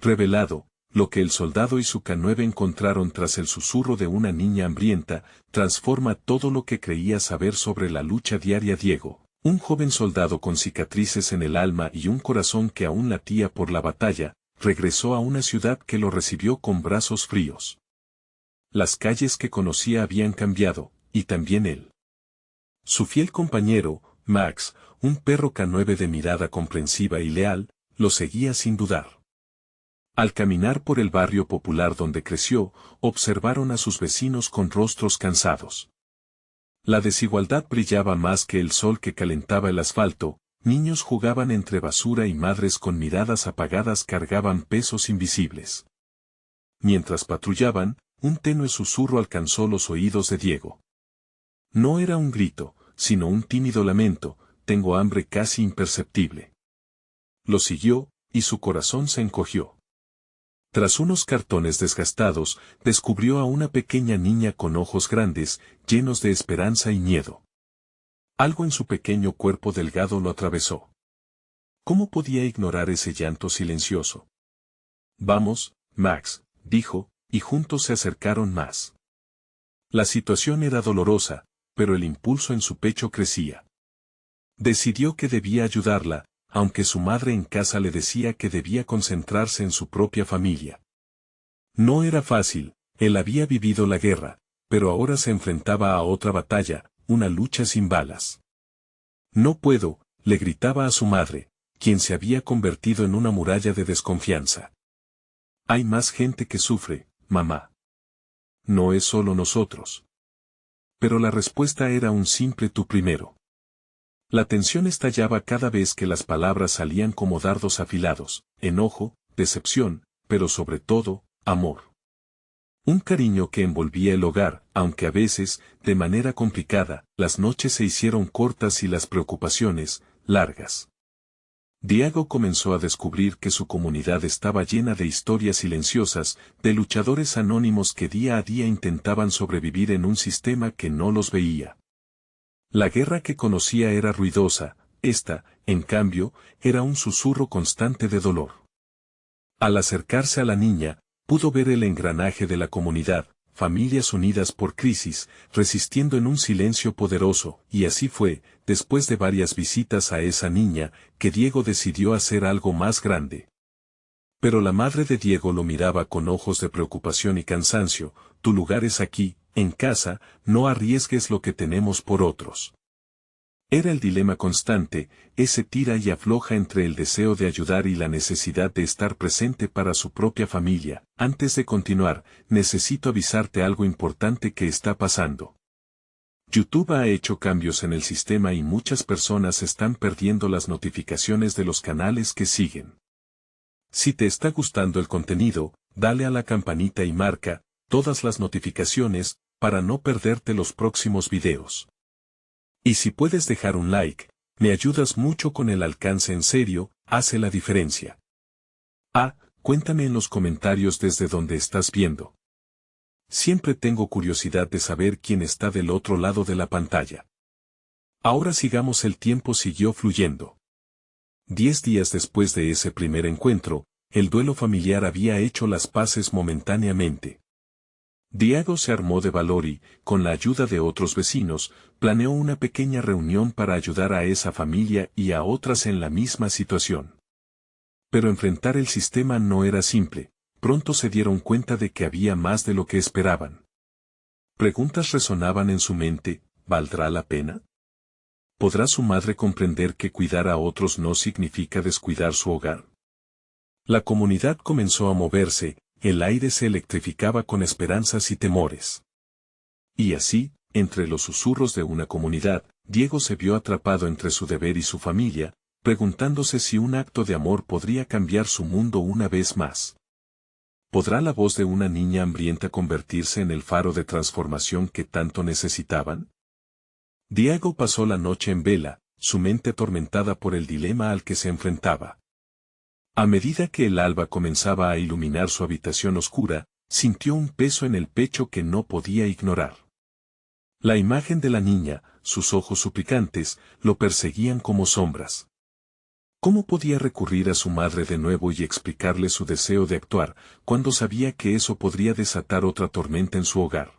revelado, lo que el soldado y su K9 encontraron tras el susurro de una niña hambrienta, transforma todo lo que creía saber sobre la lucha diaria. Diego, un joven soldado con cicatrices en el alma y un corazón que aún latía por la batalla, regresó a una ciudad que lo recibió con brazos fríos. Las calles que conocía habían cambiado, y también él. Su fiel compañero, Max, un perro K9 de mirada comprensiva y leal, lo seguía sin dudar. Al caminar por el barrio popular donde creció, observaron a sus vecinos con rostros cansados. La desigualdad brillaba más que el sol que calentaba el asfalto, niños jugaban entre basura y madres con miradas apagadas cargaban pesos invisibles. Mientras patrullaban, un tenue susurro alcanzó los oídos de Diego. No era un grito, sino un tímido lamento, tengo hambre casi imperceptible. Lo siguió, y su corazón se encogió. Tras unos cartones desgastados, descubrió a una pequeña niña con ojos grandes, llenos de esperanza y miedo. Algo en su pequeño cuerpo delgado lo atravesó. ¿Cómo podía ignorar ese llanto silencioso? Vamos, Max, dijo, y juntos se acercaron más. La situación era dolorosa, pero el impulso en su pecho crecía. Decidió que debía ayudarla, aunque su madre en casa le decía que debía concentrarse en su propia familia. No era fácil, él había vivido la guerra, pero ahora se enfrentaba a otra batalla, una lucha sin balas. No puedo, le gritaba a su madre, quien se había convertido en una muralla de desconfianza. Hay más gente que sufre, mamá. No es solo nosotros. Pero la respuesta era un simple tú primero. La tensión estallaba cada vez que las palabras salían como dardos afilados, enojo, decepción, pero sobre todo, amor. Un cariño que envolvía el hogar, aunque a veces, de manera complicada, las noches se hicieron cortas y las preocupaciones, largas. Diego comenzó a descubrir que su comunidad estaba llena de historias silenciosas, de luchadores anónimos que día a día intentaban sobrevivir en un sistema que no los veía. La guerra que conocía era ruidosa, esta, en cambio, era un susurro constante de dolor. Al acercarse a la niña, pudo ver el engranaje de la comunidad, familias unidas por crisis, resistiendo en un silencio poderoso, y así fue, después de varias visitas a esa niña, que Diego decidió hacer algo más grande. Pero la madre de Diego lo miraba con ojos de preocupación y cansancio, tu lugar es aquí, en casa, no arriesgues lo que tenemos por otros. Era el dilema constante, ese tira y afloja entre el deseo de ayudar y la necesidad de estar presente para su propia familia. Antes de continuar, necesito avisarte algo importante que está pasando. YouTube ha hecho cambios en el sistema y muchas personas están perdiendo las notificaciones de los canales que siguen. Si te está gustando el contenido, dale a la campanita y marca todas las notificaciones para no perderte los próximos videos. Y si puedes dejar un like, me ayudas mucho con el alcance, en serio, hace la diferencia. Cuéntame en los comentarios desde donde estás viendo. Siempre tengo curiosidad de saber quién está del otro lado de la pantalla. Ahora sigamos. El tiempo siguió fluyendo. 10 días después de ese primer encuentro, el duelo familiar había hecho las paces momentáneamente. Diego se armó de valor y, con la ayuda de otros vecinos, planeó una pequeña reunión para ayudar a esa familia y a otras en la misma situación. Pero enfrentar el sistema no era simple, pronto se dieron cuenta de que había más de lo que esperaban. Preguntas resonaban en su mente, ¿valdrá la pena? ¿Podrá su madre comprender que cuidar a otros no significa descuidar su hogar? La comunidad comenzó a moverse, el aire se electrificaba con esperanzas y temores. Y así, entre los susurros de una comunidad, Diego se vio atrapado entre su deber y su familia, preguntándose si un acto de amor podría cambiar su mundo una vez más. ¿Podrá la voz de una niña hambrienta convertirse en el faro de transformación que tanto necesitaban? Diego pasó la noche en vela, su mente atormentada por el dilema al que se enfrentaba. A medida que el alba comenzaba a iluminar su habitación oscura, sintió un peso en el pecho que no podía ignorar. La imagen de la niña, sus ojos suplicantes, lo perseguían como sombras. ¿Cómo podía recurrir a su madre de nuevo y explicarle su deseo de actuar, cuando sabía que eso podría desatar otra tormenta en su hogar?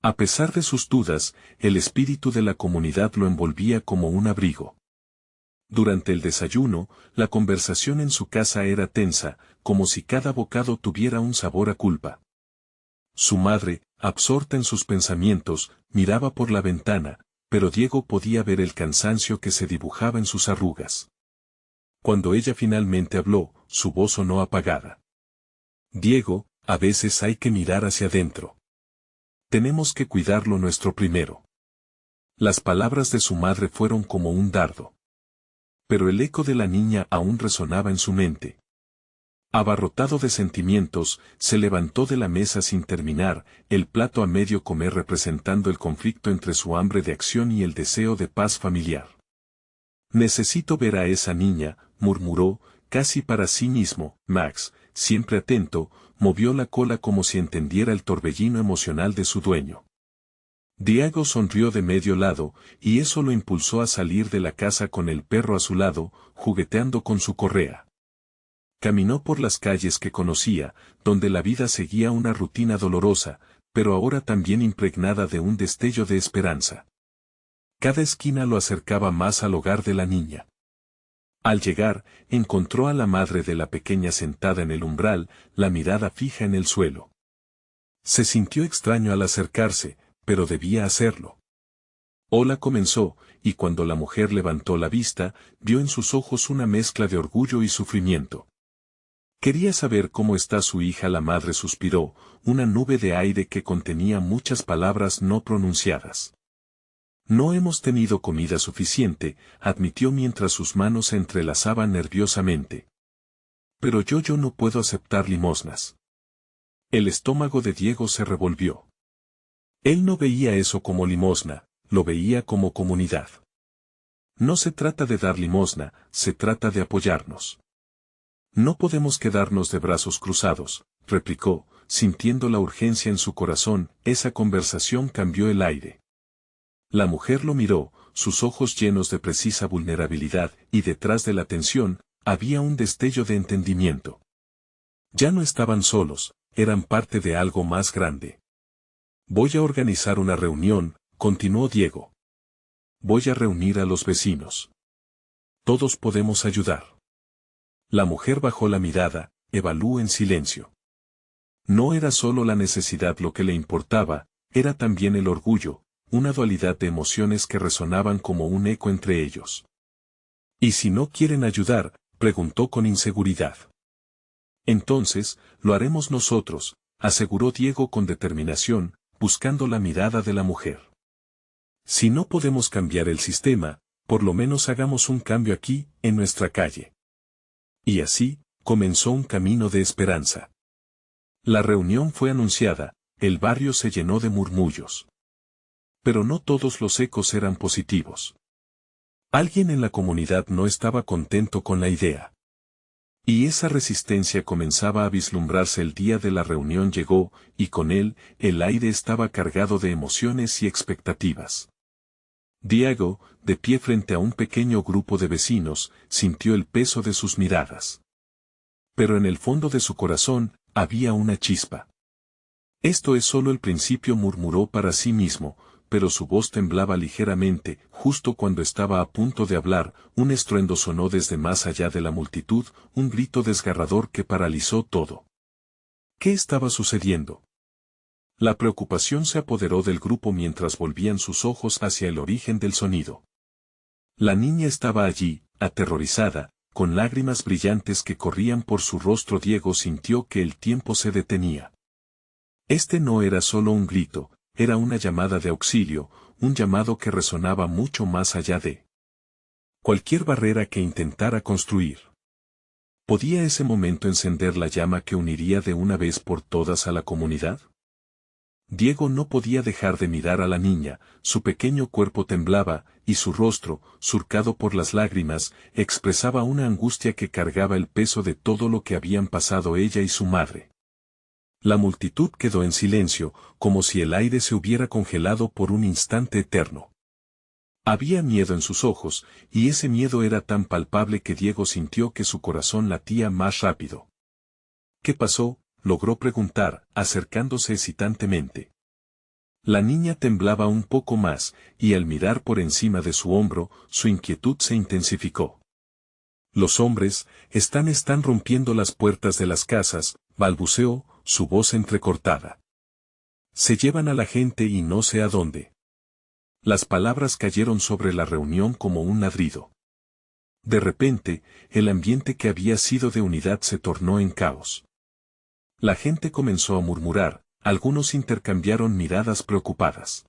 A pesar de sus dudas, el espíritu de la comunidad lo envolvía como un abrigo. Durante el desayuno, la conversación en su casa era tensa, como si cada bocado tuviera un sabor a culpa. Su madre, absorta en sus pensamientos, miraba por la ventana, pero Diego podía ver el cansancio que se dibujaba en sus arrugas. Cuando ella finalmente habló, su voz sonó apagada. Diego, a veces hay que mirar hacia adentro. Tenemos que cuidarlo nuestro primero. Las palabras de su madre fueron como un dardo. Pero el eco de la niña aún resonaba en su mente. Abarrotado de sentimientos, se levantó de la mesa sin terminar, el plato a medio comer representando el conflicto entre su hambre de acción y el deseo de paz familiar. Necesito ver a esa niña, murmuró, casi para sí mismo. Max, siempre atento, movió la cola como si entendiera el torbellino emocional de su dueño. Diego sonrió de medio lado, y eso lo impulsó a salir de la casa con el perro a su lado, jugueteando con su correa. Caminó por las calles que conocía, donde la vida seguía una rutina dolorosa, pero ahora también impregnada de un destello de esperanza. Cada esquina lo acercaba más al hogar de la niña. Al llegar, encontró a la madre de la pequeña sentada en el umbral, la mirada fija en el suelo. Se sintió extraño al acercarse, pero debía hacerlo. Hola comenzó, y cuando la mujer levantó la vista, vio en sus ojos una mezcla de orgullo y sufrimiento. Quería saber cómo está su hija. La madre suspiró, una nube de aire que contenía muchas palabras no pronunciadas. No hemos tenido comida suficiente, admitió mientras sus manos se entrelazaban nerviosamente. Pero yo no puedo aceptar limosnas. El estómago de Diego se revolvió. Él no veía eso como limosna, lo veía como comunidad. No se trata de dar limosna, se trata de apoyarnos. No podemos quedarnos de brazos cruzados, replicó, sintiendo la urgencia en su corazón. Esa conversación cambió el aire. La mujer lo miró, sus ojos llenos de precisa vulnerabilidad, y detrás de la tensión, había un destello de entendimiento. Ya no estaban solos, eran parte de algo más grande. Voy a organizar una reunión, continuó Diego. Voy a reunir a los vecinos. Todos podemos ayudar. La mujer bajó la mirada, evaluó en silencio. No era solo la necesidad lo que le importaba, era también el orgullo, una dualidad de emociones que resonaban como un eco entre ellos. ¿Y si no quieren ayudar?, preguntó con inseguridad. Entonces, lo haremos nosotros, aseguró Diego con determinación, buscando la mirada de la mujer. Si no podemos cambiar el sistema, por lo menos hagamos un cambio aquí, en nuestra calle. Y así, comenzó un camino de esperanza. La reunión fue anunciada, el barrio se llenó de murmullos. Pero no todos los ecos eran positivos. Alguien en la comunidad no estaba contento con la idea. Y esa resistencia comenzaba a vislumbrarse. El día de la reunión llegó, y con él, el aire estaba cargado de emociones y expectativas. Diego, de pie frente a un pequeño grupo de vecinos, sintió el peso de sus miradas. Pero en el fondo de su corazón, había una chispa. Esto es solo el principio, murmuró para sí mismo, pero su voz temblaba ligeramente. Justo cuando estaba a punto de hablar, un estruendo sonó desde más allá de la multitud, un grito desgarrador que paralizó todo. ¿Qué estaba sucediendo? La preocupación se apoderó del grupo mientras volvían sus ojos hacia el origen del sonido. La niña estaba allí, aterrorizada, con lágrimas brillantes que corrían por su rostro. Diego sintió que el tiempo se detenía. Este no era solo un grito, era una llamada de auxilio, un llamado que resonaba mucho más allá de cualquier barrera que intentara construir. ¿Podía ese momento encender la llama que uniría de una vez por todas a la comunidad? Diego no podía dejar de mirar a la niña, su pequeño cuerpo temblaba, y su rostro, surcado por las lágrimas, expresaba una angustia que cargaba el peso de todo lo que habían pasado ella y su madre. La multitud quedó en silencio, como si el aire se hubiera congelado por un instante eterno. Había miedo en sus ojos, y ese miedo era tan palpable que Diego sintió que su corazón latía más rápido. ¿Qué pasó?, logró preguntar, acercándose hesitantemente. La niña temblaba un poco más, y al mirar por encima de su hombro, su inquietud se intensificó. Los hombres están rompiendo las puertas de las casas, balbuceó, su voz entrecortada. Se llevan a la gente y no sé a dónde. Las palabras cayeron sobre la reunión como un ladrido. De repente, el ambiente que había sido de unidad se tornó en caos. La gente comenzó a murmurar, algunos intercambiaron miradas preocupadas.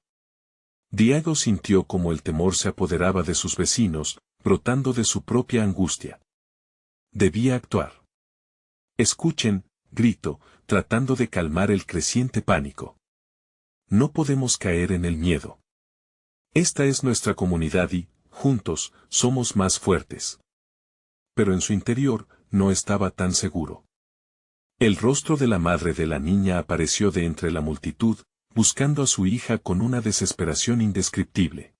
Diego sintió como el temor se apoderaba de sus vecinos, brotando de su propia angustia. Debía actuar. Escuchen, gritó, tratando de calmar el creciente pánico. No podemos caer en el miedo. Esta es nuestra comunidad y, juntos, somos más fuertes. Pero en su interior, no estaba tan seguro. El rostro de la madre de la niña apareció de entre la multitud, buscando a su hija con una desesperación indescriptible.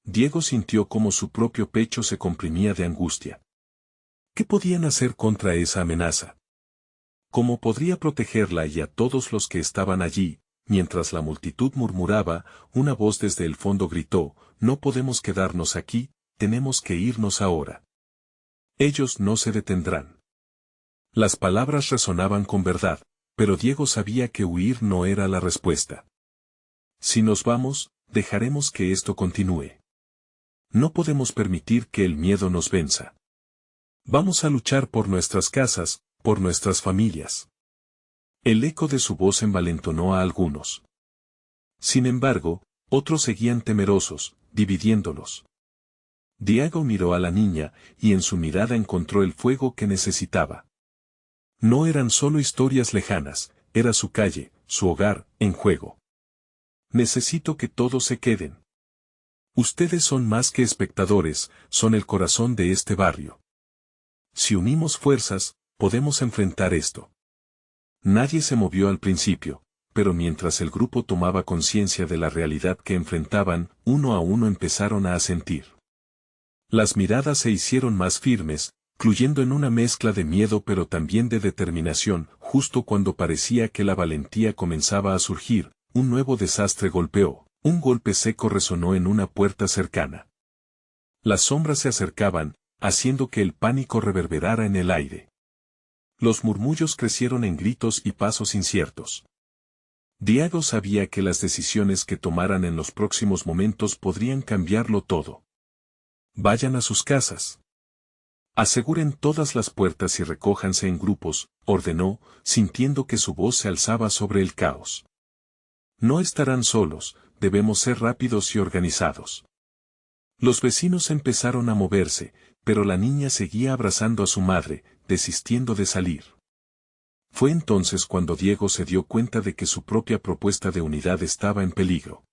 Diego sintió como su propio pecho se comprimía de angustia. ¿Qué podían hacer contra esa amenaza? ¿Cómo podría protegerla y a todos los que estaban allí? Mientras la multitud murmuraba, una voz desde el fondo gritó, no podemos quedarnos aquí, tenemos que irnos ahora. Ellos no se detendrán. Las palabras resonaban con verdad, pero Diego sabía que huir no era la respuesta. Si nos vamos, dejaremos que esto continúe. No podemos permitir que el miedo nos venza. Vamos a luchar por nuestras casas, por nuestras familias. El eco de su voz envalentonó a algunos. Sin embargo, otros seguían temerosos, dividiéndolos. Diego miró a la niña, y en su mirada encontró el fuego que necesitaba. No eran solo historias lejanas, era su calle, su hogar, en juego. Necesito que todos se queden. Ustedes son más que espectadores, son el corazón de este barrio. Si unimos fuerzas, podemos enfrentar esto. Nadie se movió al principio, pero mientras el grupo tomaba conciencia de la realidad que enfrentaban, uno a uno empezaron a asentir. Las miradas se hicieron más firmes, fluyendo en una mezcla de miedo pero también de determinación. Justo cuando parecía que la valentía comenzaba a surgir, un nuevo desastre golpeó, un golpe seco resonó en una puerta cercana. Las sombras se acercaban, haciendo que el pánico reverberara en el aire. Los murmullos crecieron en gritos y pasos inciertos. Diego sabía que las decisiones que tomaran en los próximos momentos podrían cambiarlo todo. Vayan a sus casas. Aseguren todas las puertas y recójanse en grupos, ordenó, sintiendo que su voz se alzaba sobre el caos. No estarán solos, debemos ser rápidos y organizados. Los vecinos empezaron a moverse, pero la niña seguía abrazando a su madre, desistiendo de salir. Fue entonces cuando Diego se dio cuenta de que su propia propuesta de unidad estaba en peligro.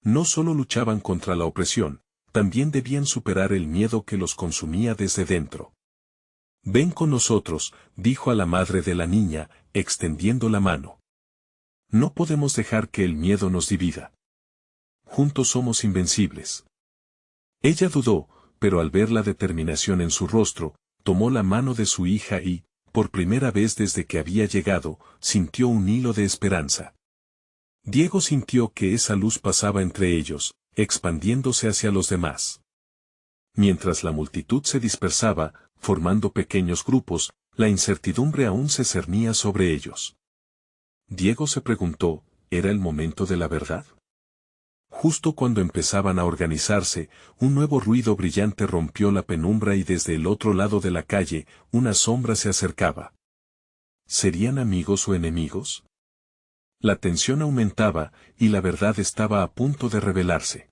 No solo luchaban contra la opresión, también debían superar el miedo que los consumía desde dentro. Ven con nosotros, dijo a la madre de la niña, extendiendo la mano. No podemos dejar que el miedo nos divida. Juntos somos invencibles. Ella dudó, pero al ver la determinación en su rostro, tomó la mano de su hija y, por primera vez desde que había llegado, sintió un hilo de esperanza. Diego sintió que esa luz pasaba entre ellos, expandiéndose hacia los demás. Mientras la multitud se dispersaba, formando pequeños grupos, la incertidumbre aún se cernía sobre ellos. Diego se preguntó, ¿era el momento de la verdad? Justo cuando empezaban a organizarse, un nuevo ruido brillante rompió la penumbra y desde el otro lado de la calle, una sombra se acercaba. ¿Serían amigos o enemigos? La tensión aumentaba, y la verdad estaba a punto de revelarse.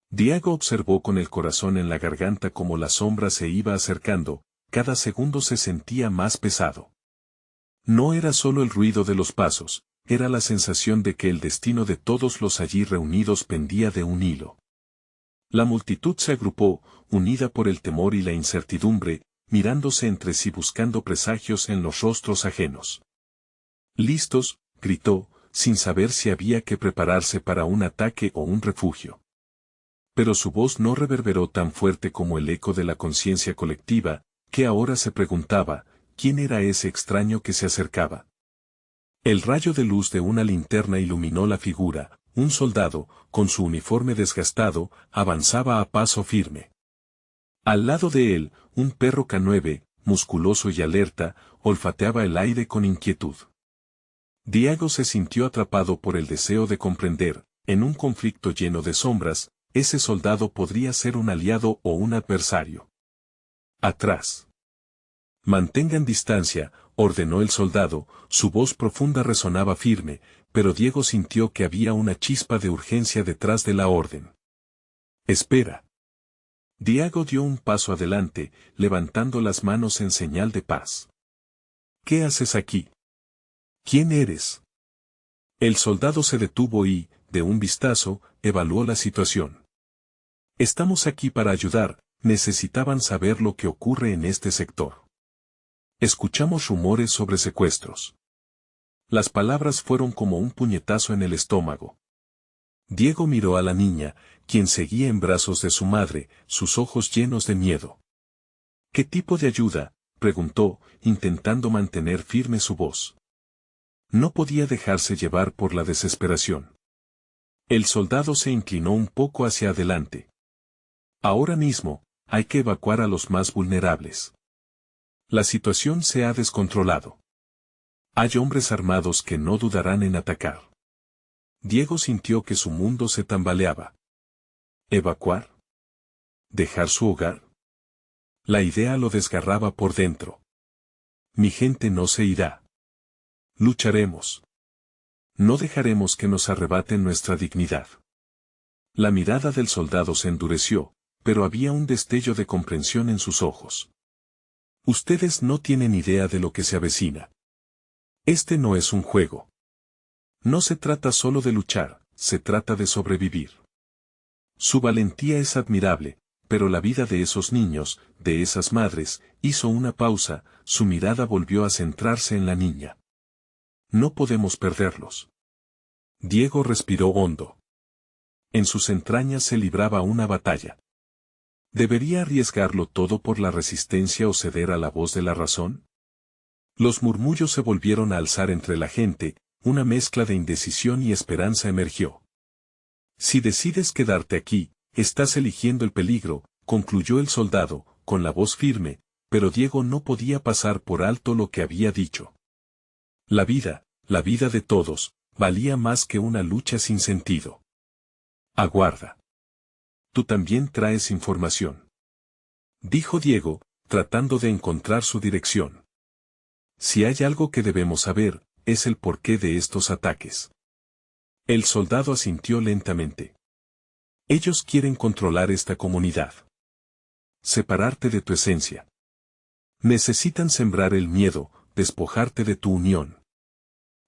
Diego observó con el corazón en la garganta cómo la sombra se iba acercando, cada segundo se sentía más pesado. No era solo el ruido de los pasos, era la sensación de que el destino de todos los allí reunidos pendía de un hilo. La multitud se agrupó, unida por el temor y la incertidumbre, mirándose entre sí buscando presagios en los rostros ajenos. «¡Listos!», gritó, sin saber si había que prepararse para un ataque o un refugio. Pero su voz no reverberó tan fuerte como el eco de la conciencia colectiva, que ahora se preguntaba, ¿quién era ese extraño que se acercaba? El rayo de luz de una linterna iluminó la figura. Un soldado, con su uniforme desgastado, avanzaba a paso firme. Al lado de él, un perro K9, musculoso y alerta, olfateaba el aire con inquietud. Diego se sintió atrapado por el deseo de comprender, en un conflicto lleno de sombras, ese soldado podría ser un aliado o un adversario. Atrás. Mantengan distancia, ordenó el soldado, su voz profunda resonaba firme, pero Diego sintió que había una chispa de urgencia detrás de la orden. Espera. Diego dio un paso adelante, levantando las manos en señal de paz. ¿Qué haces aquí? ¿Quién eres? El soldado se detuvo y, de un vistazo, evaluó la situación. Estamos aquí para ayudar, necesitaban saber lo que ocurre en este sector. Escuchamos rumores sobre secuestros. Las palabras fueron como un puñetazo en el estómago. Diego miró a la niña, quien seguía en brazos de su madre, sus ojos llenos de miedo. ¿Qué tipo de ayuda?, preguntó, intentando mantener firme su voz. No podía dejarse llevar por la desesperación. El soldado se inclinó un poco hacia adelante. Ahora mismo, hay que evacuar a los más vulnerables. La situación se ha descontrolado. Hay hombres armados que no dudarán en atacar. Diego sintió que su mundo se tambaleaba. ¿Evacuar? ¿Dejar su hogar? La idea lo desgarraba por dentro. Mi gente no se irá. Lucharemos. No dejaremos que nos arrebaten nuestra dignidad. La mirada del soldado se endureció, pero había un destello de comprensión en sus ojos. Ustedes no tienen idea de lo que se avecina. Este no es un juego. No se trata solo de luchar, se trata de sobrevivir. Su valentía es admirable, pero la vida de esos niños, de esas madres, hizo una pausa, su mirada volvió a centrarse en la niña. No podemos perderlos. Diego respiró hondo. En sus entrañas se libraba una batalla. ¿Debería arriesgarlo todo por la resistencia o ceder a la voz de la razón? Los murmullos se volvieron a alzar entre la gente, una mezcla de indecisión y esperanza emergió. Si decides quedarte aquí, estás eligiendo el peligro, concluyó el soldado, con la voz firme, pero Diego no podía pasar por alto lo que había dicho. La vida de todos, valía más que una lucha sin sentido. Aguarda. Tú también traes información. Dijo Diego, tratando de encontrar su dirección. Si hay algo que debemos saber, es el porqué de estos ataques. El soldado asintió lentamente. Ellos quieren controlar esta comunidad. Separarte de tu esencia. Necesitan sembrar el miedo, despojarte de tu unión.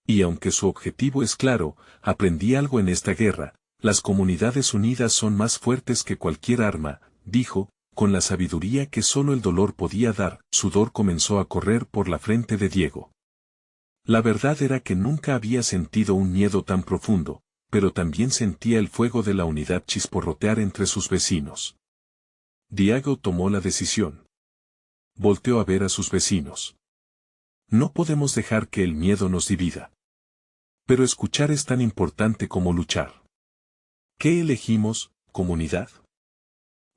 Y aunque su objetivo es claro, aprendí algo en esta guerra, las comunidades unidas son más fuertes que cualquier arma, dijo, con la sabiduría que solo el dolor podía dar. Sudor comenzó a correr por la frente de Diego. La verdad era que nunca había sentido un miedo tan profundo, pero también sentía el fuego de la unidad chisporrotear entre sus vecinos. Diego tomó la decisión. Volteó a ver a sus vecinos. No podemos dejar que el miedo nos divida. Pero escuchar es tan importante como luchar. ¿Qué elegimos, comunidad?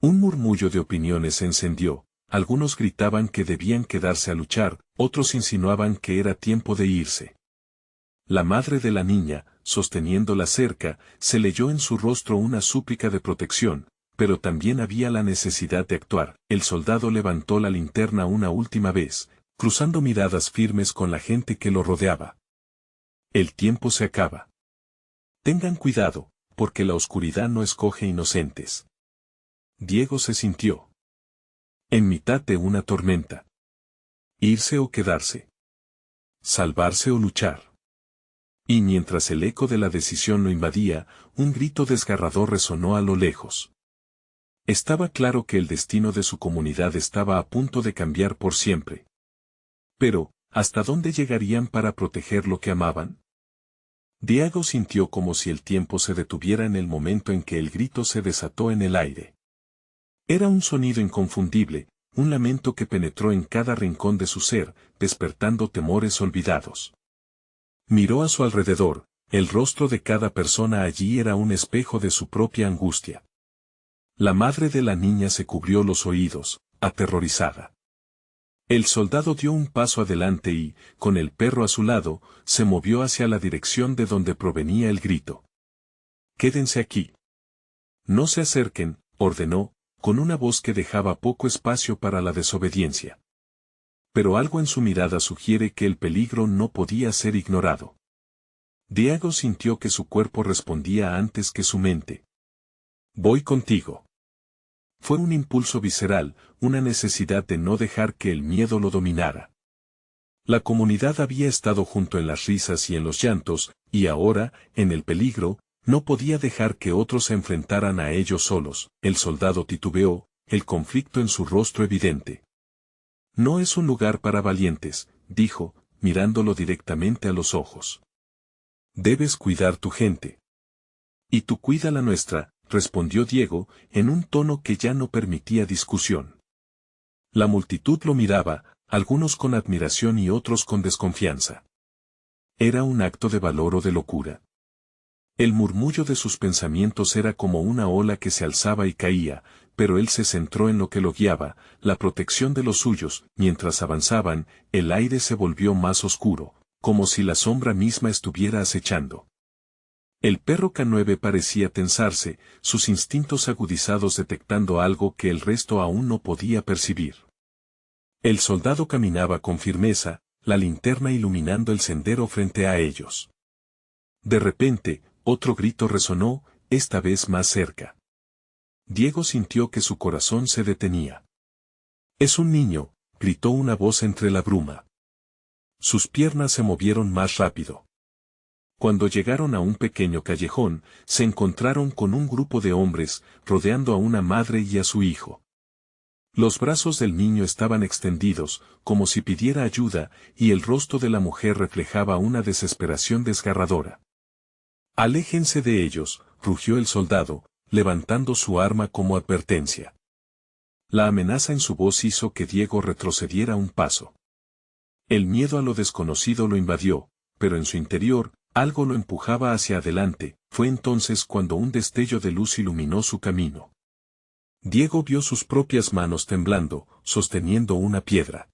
Un murmullo de opiniones se encendió, algunos gritaban que debían quedarse a luchar, otros insinuaban que era tiempo de irse. La madre de la niña, sosteniendo la cerca, se leyó en su rostro una súplica de protección, pero también había la necesidad de actuar. El soldado levantó la linterna una última vez, cruzando miradas firmes con la gente que lo rodeaba. El tiempo se acaba. Tengan cuidado, porque la oscuridad no escoge inocentes. Diego se sintió en mitad de una tormenta. Irse o quedarse. Salvarse o luchar. Y mientras el eco de la decisión lo invadía, un grito desgarrador resonó a lo lejos. Estaba claro que el destino de su comunidad estaba a punto de cambiar por siempre. Pero, ¿hasta dónde llegarían para proteger lo que amaban? Diego sintió como si el tiempo se detuviera en el momento en que el grito se desató en el aire. Era un sonido inconfundible, un lamento que penetró en cada rincón de su ser, despertando temores olvidados. Miró a su alrededor, el rostro de cada persona allí era un espejo de su propia angustia. La madre de la niña se cubrió los oídos, aterrorizada. El soldado dio un paso adelante y, con el perro a su lado, se movió hacia la dirección de donde provenía el grito. «Quédense aquí. No se acerquen», ordenó, con una voz que dejaba poco espacio para la desobediencia. Pero algo en su mirada sugiere que el peligro no podía ser ignorado. Diego sintió que su cuerpo respondía antes que su mente. «Voy contigo». Fue un impulso visceral, una necesidad de no dejar que el miedo lo dominara. La comunidad había estado junto en las risas y en los llantos, y ahora, en el peligro, no podía dejar que otros se enfrentaran a ellos solos. El soldado titubeó, el conflicto en su rostro evidente. «No es un lugar para valientes», dijo, mirándolo directamente a los ojos. «Debes cuidar tu gente». «Y tú cuida la nuestra», respondió Diego, en un tono que ya no permitía discusión. La multitud lo miraba, algunos con admiración y otros con desconfianza. ¿Era un acto de valor o de locura? El murmullo de sus pensamientos era como una ola que se alzaba y caía, pero él se centró en lo que lo guiaba, la protección de los suyos. Mientras avanzaban, el aire se volvió más oscuro, como si la sombra misma estuviera acechando. El perro K9 parecía tensarse, sus instintos agudizados detectando algo que el resto aún no podía percibir. El soldado caminaba con firmeza, la linterna iluminando el sendero frente a ellos. De repente, otro grito resonó, esta vez más cerca. Diego sintió que su corazón se detenía. «Es un niño», gritó una voz entre la bruma. Sus piernas se movieron más rápido. Cuando llegaron a un pequeño callejón, se encontraron con un grupo de hombres, rodeando a una madre y a su hijo. Los brazos del niño estaban extendidos, como si pidiera ayuda, y el rostro de la mujer reflejaba una desesperación desgarradora. «Aléjense de ellos», rugió el soldado, levantando su arma como advertencia. La amenaza en su voz hizo que Diego retrocediera un paso. El miedo a lo desconocido lo invadió, pero en su interior, algo lo empujaba hacia adelante. Fue entonces cuando un destello de luz iluminó su camino. Diego vio sus propias manos temblando, sosteniendo una piedra.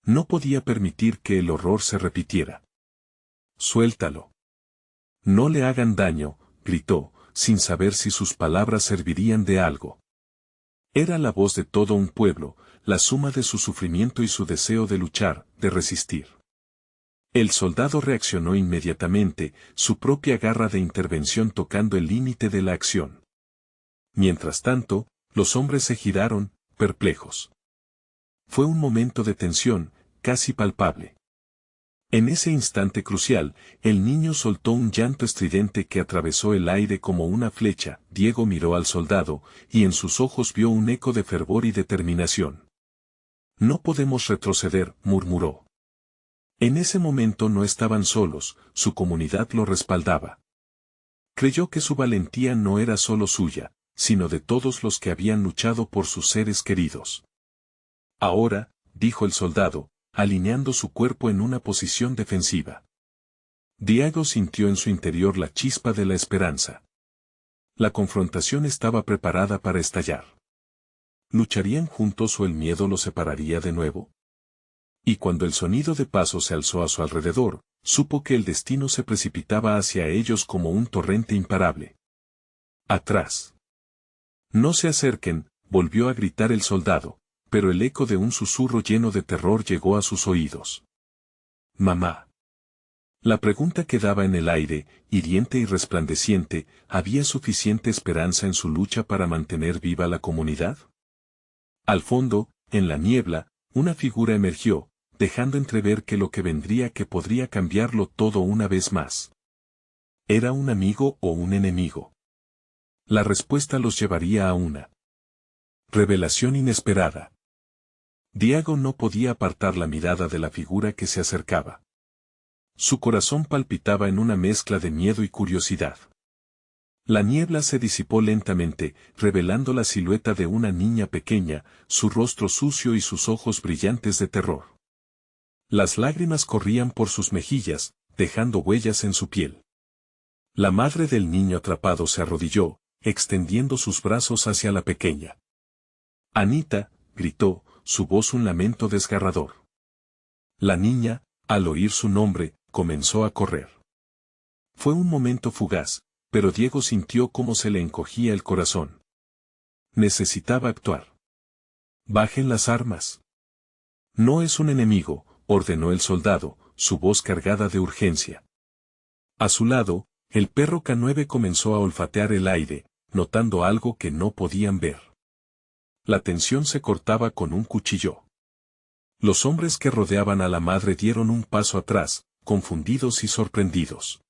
No podía permitir que el horror se repitiera. «Suéltalo. No le hagan daño», gritó, sin saber si sus palabras servirían de algo. Era la voz de todo un pueblo, la suma de su sufrimiento y su deseo de luchar, de resistir. El soldado reaccionó inmediatamente, su propia garra de intervención tocando el límite de la acción. Mientras tanto, los hombres se giraron, perplejos. Fue un momento de tensión, casi palpable. En ese instante crucial, el niño soltó un llanto estridente que atravesó el aire como una flecha. Diego miró al soldado, y en sus ojos vio un eco de fervor y determinación. «No podemos retroceder», murmuró. En ese momento no estaban solos, su comunidad lo respaldaba. Creyó que su valentía no era solo suya, sino de todos los que habían luchado por sus seres queridos. «Ahora», dijo el soldado, alineando su cuerpo en una posición defensiva. Diego sintió en su interior la chispa de la esperanza. La confrontación estaba preparada para estallar. ¿Lucharían juntos o el miedo los separaría de nuevo? Y cuando el sonido de pasos se alzó a su alrededor, supo que el destino se precipitaba hacia ellos como un torrente imparable. «Atrás. No se acerquen», volvió a gritar el soldado, pero el eco de un susurro lleno de terror llegó a sus oídos. «Mamá». La pregunta quedaba en el aire, hiriente y resplandeciente. ¿Había suficiente esperanza en su lucha para mantener viva la comunidad? Al fondo, en la niebla, una figura emergió, dejando entrever que lo que vendría que podría cambiarlo todo una vez más. ¿Era un amigo o un enemigo? La respuesta los llevaría a una revelación inesperada. Diego no podía apartar la mirada de la figura que se acercaba. Su corazón palpitaba en una mezcla de miedo y curiosidad. La niebla se disipó lentamente, revelando la silueta de una niña pequeña, su rostro sucio y sus ojos brillantes de terror. Las lágrimas corrían por sus mejillas, dejando huellas en su piel. La madre del niño atrapado se arrodilló, extendiendo sus brazos hacia la pequeña. «Anita», gritó, su voz un lamento desgarrador. La niña, al oír su nombre, comenzó a correr. Fue un momento fugaz, pero Diego sintió cómo se le encogía el corazón. Necesitaba actuar. «Bajen las armas». «No es un enemigo», ordenó el soldado, su voz cargada de urgencia. A su lado, el perro K9 comenzó a olfatear el aire, notando algo que no podían ver. La tensión se cortaba con un cuchillo. Los hombres que rodeaban a la madre dieron un paso atrás, confundidos y sorprendidos.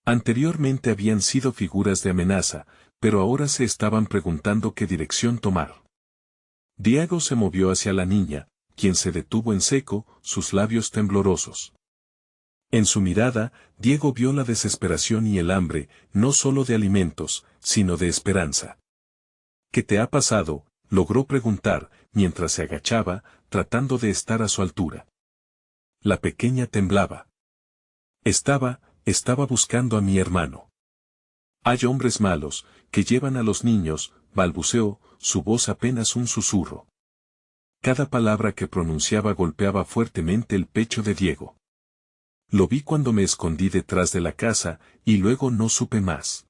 Anteriormente habían sido figuras de amenaza, pero ahora se estaban preguntando qué dirección tomar. Diego se movió hacia la niña, quien se detuvo en seco, sus labios temblorosos. En su mirada, Diego vio la desesperación y el hambre, no solo de alimentos, sino de esperanza. «¿Qué te ha pasado?», logró preguntar, mientras se agachaba, tratando de estar a su altura. La pequeña temblaba. Estaba buscando a mi hermano. «Hay hombres malos, que llevan a los niños», balbuceó, su voz apenas un susurro. Cada palabra que pronunciaba golpeaba fuertemente el pecho de Diego. «Lo vi cuando me escondí detrás de la casa, y luego no supe más».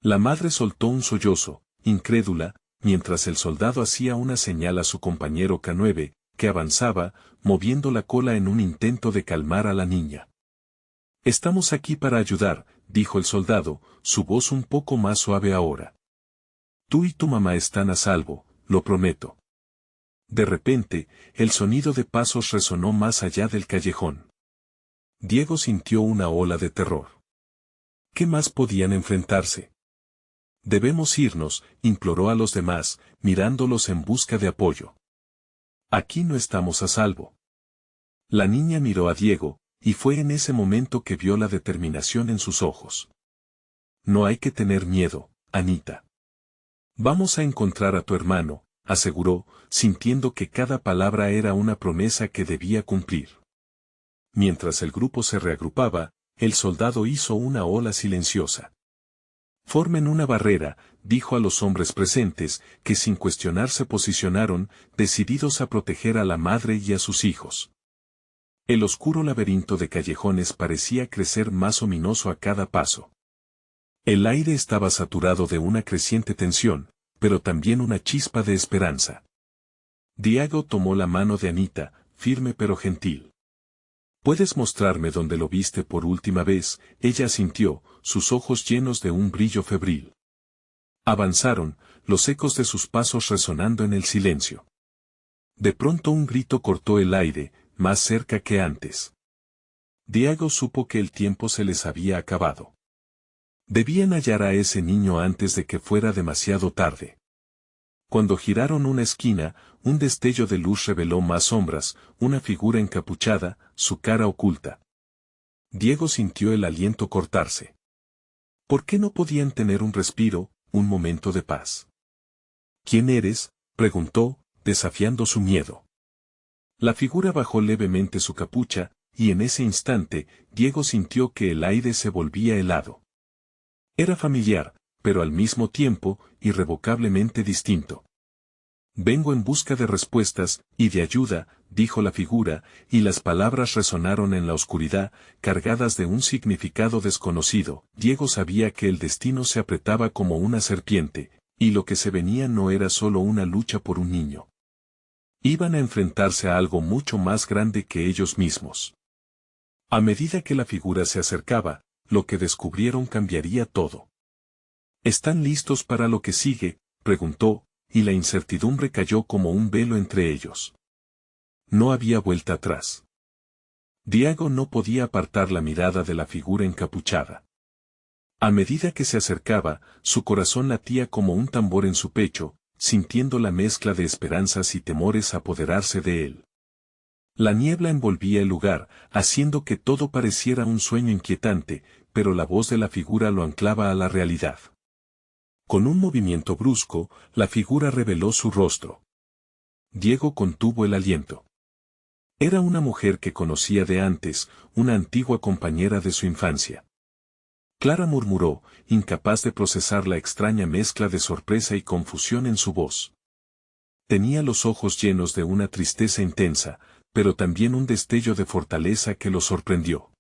La madre soltó un sollozo, incrédula, mientras el soldado hacía una señal a su compañero K9, que avanzaba, moviendo la cola en un intento de calmar a la niña. «Estamos aquí para ayudar», dijo el soldado, su voz un poco más suave ahora. «Tú y tu mamá están a salvo, lo prometo». De repente, el sonido de pasos resonó más allá del callejón. Diego sintió una ola de terror. ¿Qué más podían enfrentarse? «Debemos irnos», imploró a los demás, mirándolos en busca de apoyo. «Aquí no estamos a salvo». La niña miró a Diego, y fue en ese momento que vio la determinación en sus ojos. «No hay que tener miedo, Anita. Vamos a encontrar a tu hermano», aseguró, sintiendo que cada palabra era una promesa que debía cumplir. Mientras el grupo se reagrupaba, el soldado hizo una ola silenciosa. «Formen una barrera», dijo a los hombres presentes, que sin cuestionar se posicionaron, decididos a proteger a la madre y a sus hijos. El oscuro laberinto de callejones parecía crecer más ominoso a cada paso. El aire estaba saturado de una creciente tensión, pero también una chispa de esperanza. Diego tomó la mano de Anita, firme pero gentil. «¿Puedes mostrarme dónde lo viste por última vez?», ella asintió, sus ojos llenos de un brillo febril. Avanzaron, los ecos de sus pasos resonando en el silencio. De pronto un grito cortó el aire, más cerca que antes. Diego supo que el tiempo se les había acabado. Debían hallar a ese niño antes de que fuera demasiado tarde. Cuando giraron una esquina, un destello de luz reveló más sombras, una figura encapuchada, su cara oculta. Diego sintió el aliento cortarse. ¿Por qué no podían tener un respiro, un momento de paz? «¿Quién eres?», preguntó, desafiando su miedo. La figura bajó levemente su capucha, y en ese instante, Diego sintió que el aire se volvía helado. Era familiar, pero al mismo tiempo, irrevocablemente distinto. «Vengo en busca de respuestas, y de ayuda», dijo la figura, y las palabras resonaron en la oscuridad, cargadas de un significado desconocido. Diego sabía que el destino se apretaba como una serpiente, y lo que se venía no era solo una lucha por un niño. Iban a enfrentarse a algo mucho más grande que ellos mismos. A medida que la figura se acercaba, lo que descubrieron cambiaría todo. «¿Están listos para lo que sigue?», preguntó, y la incertidumbre cayó como un velo entre ellos. No había vuelta atrás. Diego no podía apartar la mirada de la figura encapuchada. A medida que se acercaba, su corazón latía como un tambor en su pecho, sintiendo la mezcla de esperanzas y temores apoderarse de él. La niebla envolvía el lugar, haciendo que todo pareciera un sueño inquietante, pero la voz de la figura lo anclaba a la realidad. Con un movimiento brusco, la figura reveló su rostro. Diego contuvo el aliento. Era una mujer que conocía de antes, una antigua compañera de su infancia. Clara murmuró, incapaz de procesar la extraña mezcla de sorpresa y confusión en su voz. Tenía los ojos llenos de una tristeza intensa, pero también un destello de fortaleza que lo sorprendió.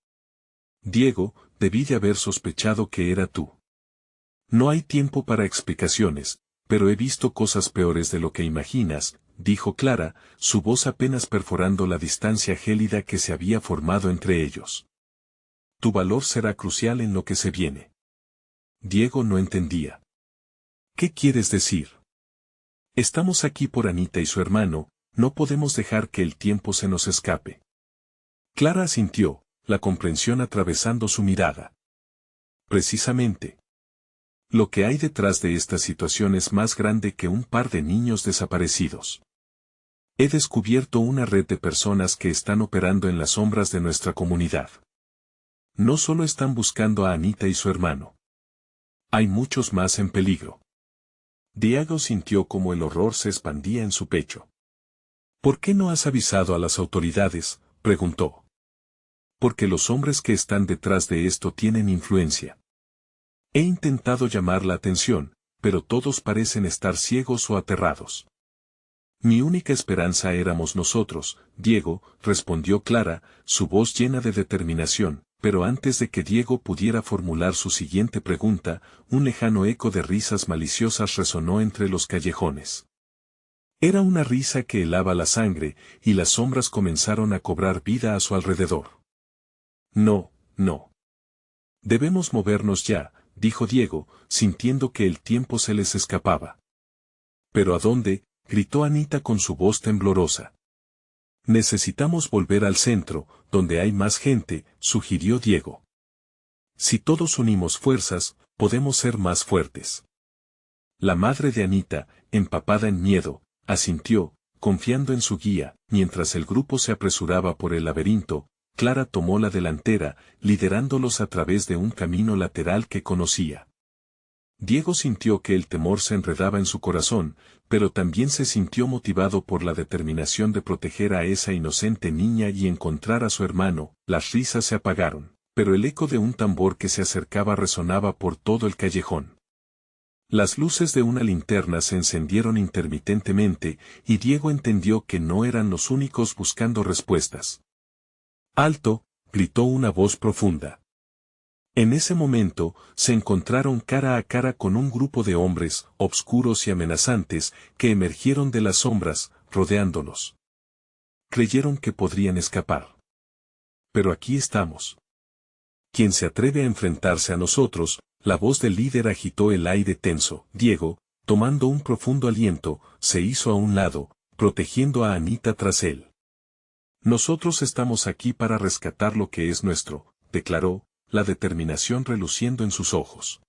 Diego, debí de haber sospechado que era tú. No hay tiempo para explicaciones, pero he visto cosas peores de lo que imaginas, dijo Clara, su voz apenas perforando la distancia gélida que se había formado entre ellos. Tu valor será crucial en lo que se viene. Diego no entendía. ¿Qué quieres decir? Estamos aquí por Anita y su hermano, no podemos dejar que el tiempo se nos escape. Clara asintió, la comprensión atravesando su mirada. Precisamente. Lo que hay detrás de esta situación es más grande que un par de niños desaparecidos. He descubierto una red de personas que están operando en las sombras de nuestra comunidad. No solo están buscando a Anita y su hermano. Hay muchos más en peligro. Diego sintió como el horror se expandía en su pecho. ¿Por qué no has avisado a las autoridades?, preguntó. Porque los hombres que están detrás de esto tienen influencia. He intentado llamar la atención, pero todos parecen estar ciegos o aterrados. Mi única esperanza éramos nosotros, Diego, respondió Clara, su voz llena de determinación, pero antes de que Diego pudiera formular su siguiente pregunta, un lejano eco de risas maliciosas resonó entre los callejones. Era una risa que helaba la sangre, y las sombras comenzaron a cobrar vida a su alrededor. No, no. Debemos movernos ya, dijo Diego, sintiendo que el tiempo se les escapaba. ¿Pero a dónde?, gritó Anita con su voz temblorosa. Necesitamos volver al centro, donde hay más gente, sugirió Diego. Si todos unimos fuerzas, podemos ser más fuertes. La madre de Anita, empapada en miedo, asintió, confiando en su guía, mientras el grupo se apresuraba por el laberinto. Clara tomó la delantera, liderándolos a través de un camino lateral que conocía. Diego sintió que el temor se enredaba en su corazón, pero también se sintió motivado por la determinación de proteger a esa inocente niña y encontrar a su hermano. Las risas se apagaron, pero el eco de un tambor que se acercaba resonaba por todo el callejón. Las luces de una linterna se encendieron intermitentemente, y Diego entendió que no eran los únicos buscando respuestas. ¡Alto!, gritó una voz profunda. En ese momento, se encontraron cara a cara con un grupo de hombres, obscuros y amenazantes, que emergieron de las sombras, rodeándolos. Creyeron que podrían escapar. Pero aquí estamos. ¿Quién se atreve a enfrentarse a nosotros? La voz del líder agitó el aire tenso. Diego, tomando un profundo aliento, se hizo a un lado, protegiendo a Anita tras él. Nosotros estamos aquí para rescatar lo que es nuestro, declaró, la determinación reluciendo en sus ojos.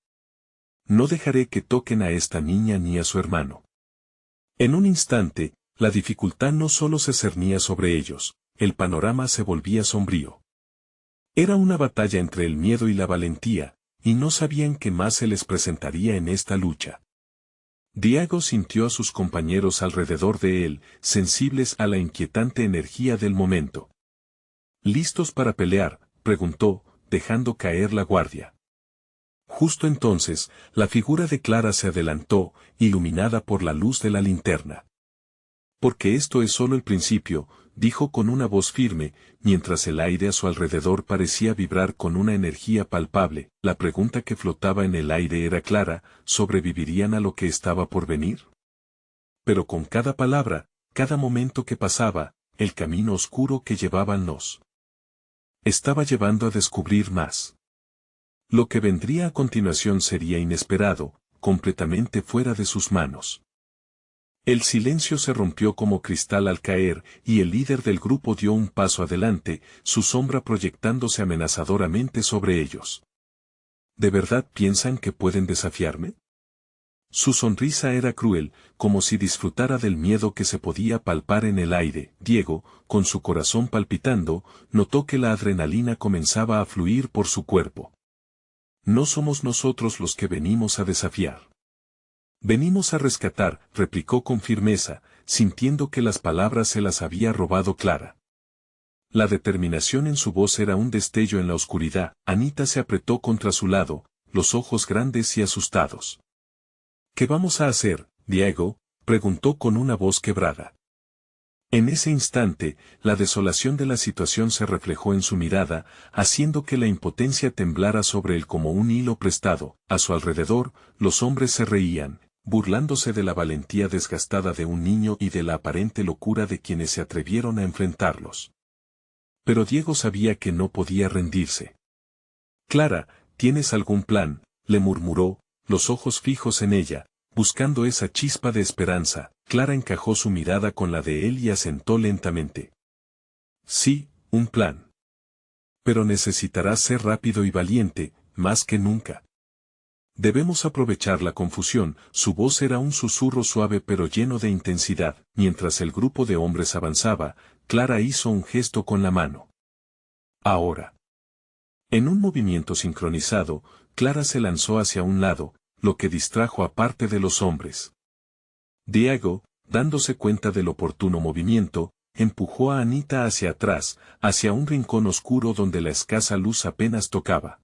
No dejaré que toquen a esta niña ni a su hermano. En un instante, la dificultad no solo se cernía sobre ellos, el panorama se volvía sombrío. Era una batalla entre el miedo y la valentía, y no sabían qué más se les presentaría en esta lucha. Diego sintió a sus compañeros alrededor de él, sensibles a la inquietante energía del momento. ¿Listos para pelear?, preguntó, dejando caer la guardia. Justo entonces, la figura de Clara se adelantó, iluminada por la luz de la linterna. Porque esto es solo el principio, dijo con una voz firme, mientras el aire a su alrededor parecía vibrar con una energía palpable. La pregunta que flotaba en el aire era clara: ¿sobrevivirían a lo que estaba por venir? Pero con cada palabra, cada momento que pasaba, el camino oscuro que llevaban los estaba llevando a descubrir más. Lo que vendría a continuación sería inesperado, completamente fuera de sus manos. El silencio se rompió como cristal al caer, y el líder del grupo dio un paso adelante, su sombra proyectándose amenazadoramente sobre ellos. ¿De verdad piensan que pueden desafiarme? Su sonrisa era cruel, como si disfrutara del miedo que se podía palpar en el aire. Diego, con su corazón palpitando, notó que la adrenalina comenzaba a fluir por su cuerpo. No somos nosotros los que venimos a desafiar. Venimos a rescatar, replicó con firmeza, sintiendo que las palabras se las había robado Clara. La determinación en su voz era un destello en la oscuridad. Anita se apretó contra su lado, los ojos grandes y asustados. ¿Qué vamos a hacer, Diego?, preguntó con una voz quebrada. En ese instante, la desolación de la situación se reflejó en su mirada, haciendo que la impotencia temblara sobre él como un hilo prestado. A su alrededor, los hombres se reían, burlándose de la valentía desgastada de un niño y de la aparente locura de quienes se atrevieron a enfrentarlos. Pero Diego sabía que no podía rendirse. Clara, ¿tienes algún plan?, le murmuró, los ojos fijos en ella, buscando esa chispa de esperanza. Clara encajó su mirada con la de él y asentó lentamente. Sí, un plan. Pero necesitarás ser rápido y valiente, más que nunca. Debemos aprovechar la confusión. Su voz era un susurro suave pero lleno de intensidad. Mientras el grupo de hombres avanzaba, Clara hizo un gesto con la mano. Ahora. En un movimiento sincronizado, Clara se lanzó hacia un lado, lo que distrajo a parte de los hombres. Diego, dándose cuenta del oportuno movimiento, empujó a Anita hacia atrás, hacia un rincón oscuro donde la escasa luz apenas tocaba.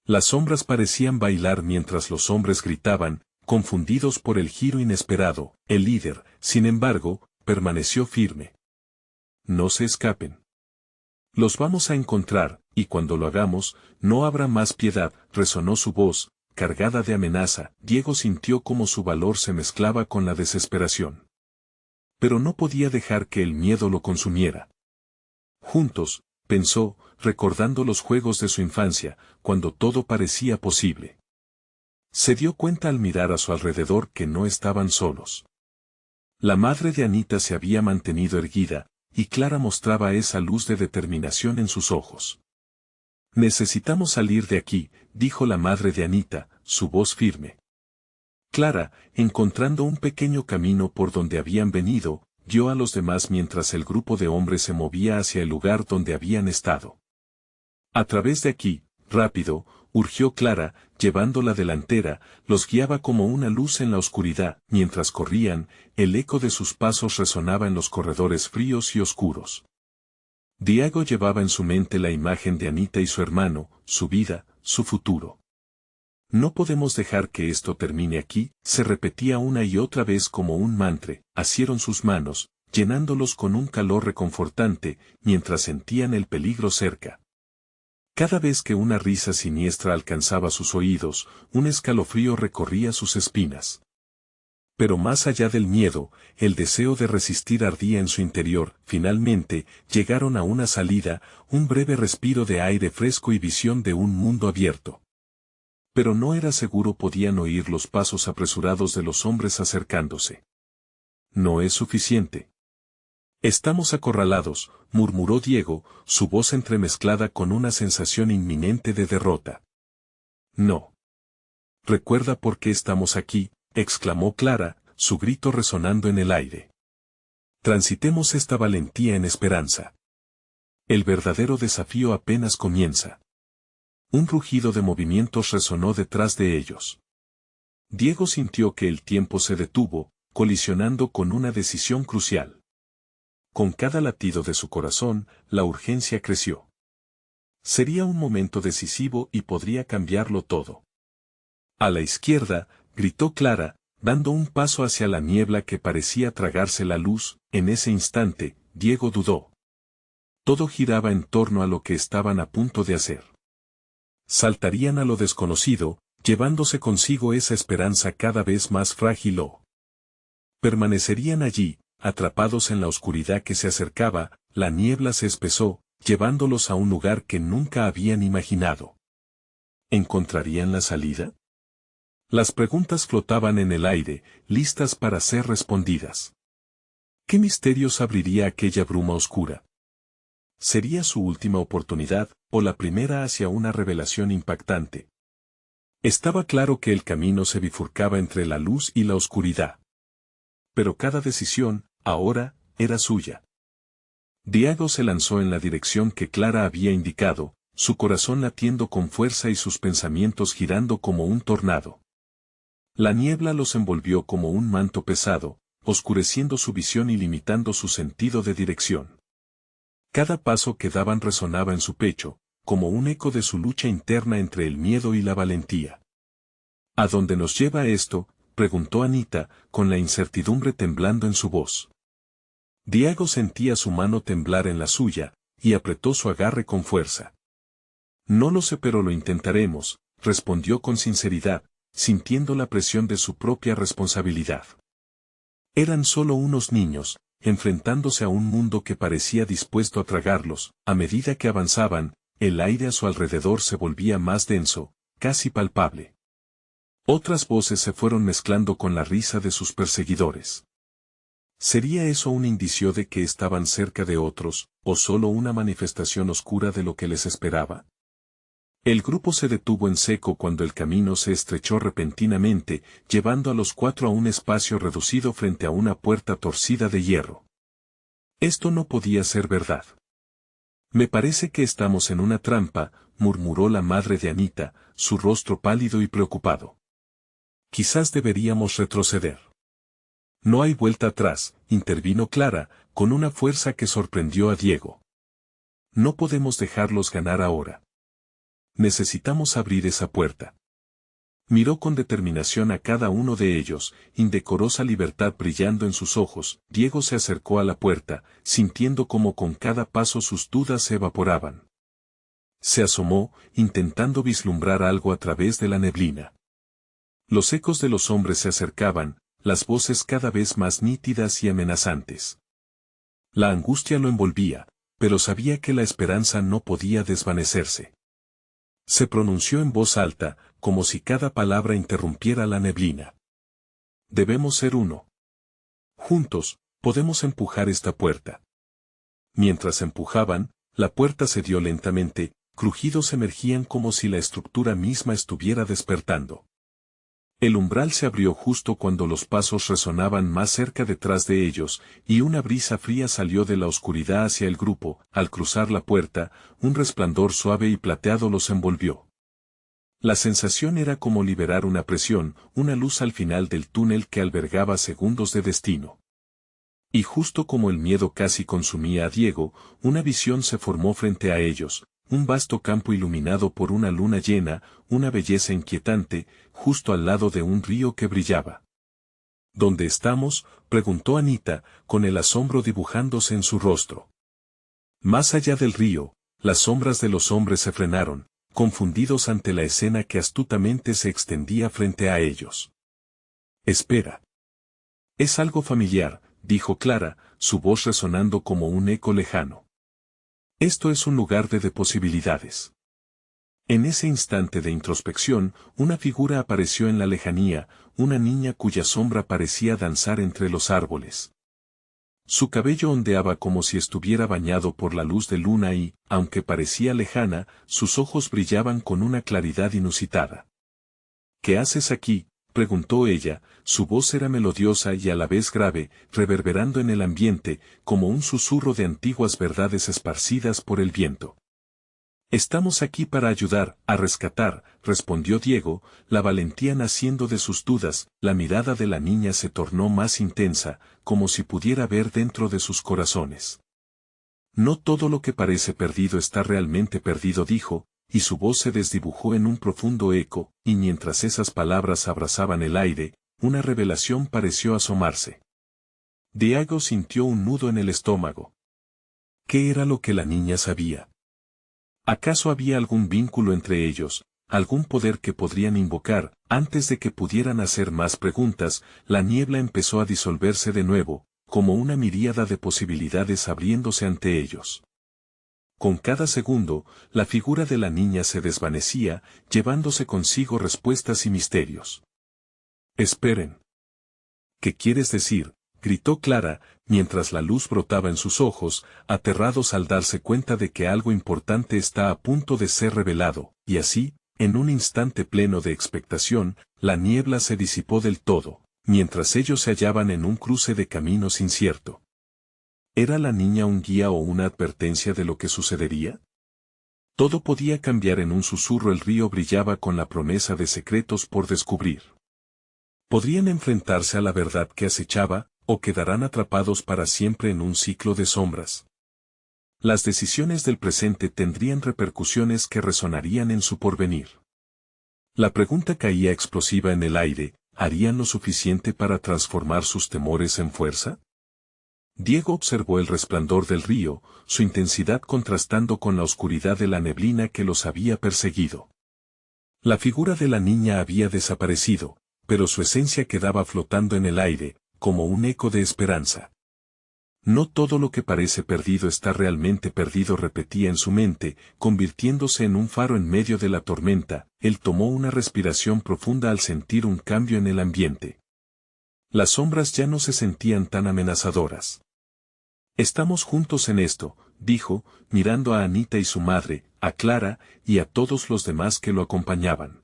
Las sombras parecían bailar mientras los hombres gritaban, confundidos por el giro inesperado. El líder, sin embargo, permaneció firme. No se escapen. Los vamos a encontrar, y cuando lo hagamos, no habrá más piedad, resonó su voz, cargada de amenaza. Diego sintió como su valor se mezclaba con la desesperación. Pero no podía dejar que el miedo lo consumiera. Juntos, pensó, recordando los juegos de su infancia, cuando todo parecía posible. Se dio cuenta al mirar a su alrededor que no estaban solos. La madre de Anita se había mantenido erguida, y Clara mostraba esa luz de determinación en sus ojos. Necesitamos salir de aquí, dijo la madre de Anita, su voz firme. Clara, encontrando un pequeño camino por donde habían venido, guió a los demás mientras el grupo de hombres se movía hacia el lugar donde habían estado. A través de aquí, rápido, urgió Clara, llevando la delantera, los guiaba como una luz en la oscuridad. Mientras corrían, el eco de sus pasos resonaba en los corredores fríos y oscuros. Diego llevaba en su mente la imagen de Anita y su hermano, su vida, su futuro. No podemos dejar que esto termine aquí, se repetía una y otra vez como un mantra. Asieron sus manos, llenándolos con un calor reconfortante, mientras sentían el peligro cerca. Cada vez que una risa siniestra alcanzaba sus oídos, un escalofrío recorría sus espinas. Pero más allá del miedo, el deseo de resistir ardía en su interior. Finalmente, llegaron a una salida, un breve respiro de aire fresco y visión de un mundo abierto. Pero no era seguro, podían oír los pasos apresurados de los hombres acercándose. No es suficiente. Estamos acorralados, murmuró Diego, su voz entremezclada con una sensación inminente de derrota. No. ¿Recuerda por qué estamos aquí?, exclamó Clara, su grito resonando en el aire. Transitemos esta valentía en esperanza. El verdadero desafío apenas comienza. Un rugido de movimientos resonó detrás de ellos. Diego sintió que el tiempo se detuvo, colisionando con una decisión crucial. Con cada latido de su corazón, la urgencia creció. Sería un momento decisivo y podría cambiarlo todo. A la izquierda, gritó Clara, dando un paso hacia la niebla que parecía tragarse la luz. En ese instante, Diego dudó. Todo giraba en torno a lo que estaban a punto de hacer. Saltarían a lo desconocido, llevándose consigo esa esperanza cada vez más frágil o permanecerían allí, atrapados en la oscuridad que se acercaba. La niebla se espesó, llevándolos a un lugar que nunca habían imaginado. ¿Encontrarían la salida? Las preguntas flotaban en el aire, listas para ser respondidas. ¿Qué misterios abriría aquella bruma oscura? ¿Sería su última oportunidad, o la primera hacia una revelación impactante? Estaba claro que el camino se bifurcaba entre la luz y la oscuridad. Pero cada decisión, ahora, era suya. Diego se lanzó en la dirección que Clara había indicado, su corazón latiendo con fuerza y sus pensamientos girando como un tornado. La niebla los envolvió como un manto pesado, oscureciendo su visión y limitando su sentido de dirección. Cada paso que daban resonaba en su pecho, como un eco de su lucha interna entre el miedo y la valentía. ¿A dónde nos lleva esto?, preguntó Anita, con la incertidumbre temblando en su voz. Diego sentía su mano temblar en la suya, y apretó su agarre con fuerza. No lo sé, pero lo intentaremos, respondió con sinceridad, sintiendo la presión de su propia responsabilidad. Eran solo unos niños, enfrentándose a un mundo que parecía dispuesto a tragarlos. A medida que avanzaban, el aire a su alrededor se volvía más denso, casi palpable. Otras voces se fueron mezclando con la risa de sus perseguidores. ¿Sería eso un indicio de que estaban cerca de otros, o solo una manifestación oscura de lo que les esperaba? El grupo se detuvo en seco cuando el camino se estrechó repentinamente, llevando a los cuatro a un espacio reducido frente a una puerta torcida de hierro. Esto no podía ser verdad. Me parece que estamos en una trampa, murmuró la madre de Anita, su rostro pálido y preocupado. Quizás deberíamos retroceder. No hay vuelta atrás, intervino Clara, con una fuerza que sorprendió a Diego. No podemos dejarlos ganar ahora. Necesitamos abrir esa puerta. Miró con determinación a cada uno de ellos, indecorosa libertad brillando en sus ojos. Diego se acercó a la puerta, sintiendo como con cada paso sus dudas se evaporaban. Se asomó, intentando vislumbrar algo a través de la neblina. Los ecos de los hombres se acercaban, las voces cada vez más nítidas y amenazantes. La angustia lo envolvía, pero sabía que la esperanza no podía desvanecerse. Se pronunció en voz alta, como si cada palabra interrumpiera la neblina. Debemos ser uno. Juntos, podemos empujar esta puerta. Mientras empujaban, la puerta cedió lentamente, crujidos emergían como si la estructura misma estuviera despertando. El umbral se abrió justo cuando los pasos resonaban más cerca detrás de ellos, y una brisa fría salió de la oscuridad hacia el grupo. Al cruzar la puerta, un resplandor suave y plateado los envolvió. La sensación era como liberar una presión, una luz al final del túnel que albergaba segundos de destino. Y justo como el miedo casi consumía a Diego, una visión se formó frente a ellos. Un vasto campo iluminado por una luna llena, una belleza inquietante, justo al lado de un río que brillaba. ¿Dónde estamos?, preguntó Anita, con el asombro dibujándose en su rostro. Más allá del río, las sombras de los hombres se frenaron, confundidos ante la escena que astutamente se extendía frente a ellos. Espera. Es algo familiar, dijo Clara, su voz resonando como un eco lejano. Esto es un lugar de posibilidades. En ese instante de introspección, una figura apareció en la lejanía, una niña cuya sombra parecía danzar entre los árboles. Su cabello ondeaba como si estuviera bañado por la luz de luna y, aunque parecía lejana, sus ojos brillaban con una claridad inusitada. ¿Qué haces aquí?, preguntó ella, su voz era melodiosa y a la vez grave, reverberando en el ambiente, como un susurro de antiguas verdades esparcidas por el viento. Estamos aquí para ayudar, a rescatar, respondió Diego, la valentía naciendo de sus dudas. La mirada de la niña se tornó más intensa, como si pudiera ver dentro de sus corazones. No todo lo que parece perdido está realmente perdido, dijo, y su voz se desdibujó en un profundo eco, y mientras esas palabras abrazaban el aire, una revelación pareció asomarse. Diego sintió un nudo en el estómago. ¿Qué era lo que la niña sabía? ¿Acaso había algún vínculo entre ellos, algún poder que podrían invocar? Antes de que pudieran hacer más preguntas, la niebla empezó a disolverse de nuevo, como una miríada de posibilidades abriéndose ante ellos. Con cada segundo, la figura de la niña se desvanecía, llevándose consigo respuestas y misterios. Esperen. ¿Qué quieres decir?, gritó Clara, mientras la luz brotaba en sus ojos, aterrados al darse cuenta de que algo importante está a punto de ser revelado, y así, En un instante pleno de expectación, la niebla se disipó del todo, mientras ellos se hallaban en un cruce de caminos incierto. ¿Era la niña un guía o una advertencia de lo que sucedería? Todo podía cambiar en un susurro. El río brillaba con la promesa de secretos por descubrir. Podrían enfrentarse a la verdad que acechaba, o quedarán atrapados para siempre en un ciclo de sombras. Las decisiones del presente tendrían repercusiones que resonarían en su porvenir. La pregunta caía explosiva en el aire: ¿harían lo suficiente para transformar sus temores en fuerza? Diego observó el resplandor del río, su intensidad contrastando con la oscuridad de la neblina que los había perseguido. La figura de la niña había desaparecido, pero su esencia quedaba flotando en el aire, como un eco de esperanza. No todo lo que parece perdido está realmente perdido, repetía en su mente, convirtiéndose en un faro en medio de la tormenta. Él tomó una respiración profunda al sentir un cambio en el ambiente. Las sombras ya no se sentían tan amenazadoras. Estamos juntos en esto, dijo, mirando a Anita y su madre, a Clara, y a todos los demás que lo acompañaban.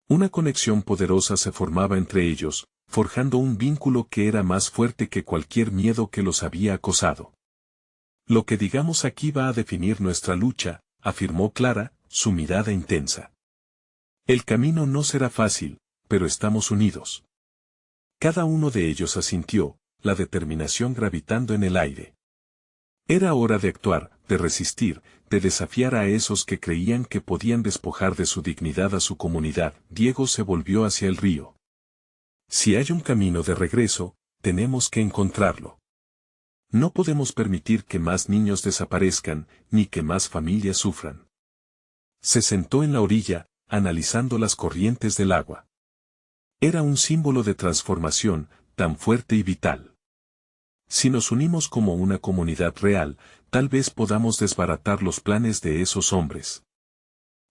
Una conexión poderosa se formaba entre ellos, forjando un vínculo que era más fuerte que cualquier miedo que los había acosado. Lo que digamos aquí va a definir nuestra lucha, afirmó Clara, su mirada intensa. El camino no será fácil, pero estamos unidos. Cada uno de ellos asintió, la determinación gravitando en el aire. Era hora de actuar, de resistir, de desafiar a esos que creían que podían despojar de su dignidad a su comunidad. Diego se volvió hacia el río. Si hay un camino de regreso, tenemos que encontrarlo. No podemos permitir que más niños desaparezcan, ni que más familias sufran. Se sentó en la orilla, analizando las corrientes del agua. Era un símbolo de transformación, tan fuerte y vital. Si nos unimos como una comunidad real, tal vez podamos desbaratar los planes de esos hombres.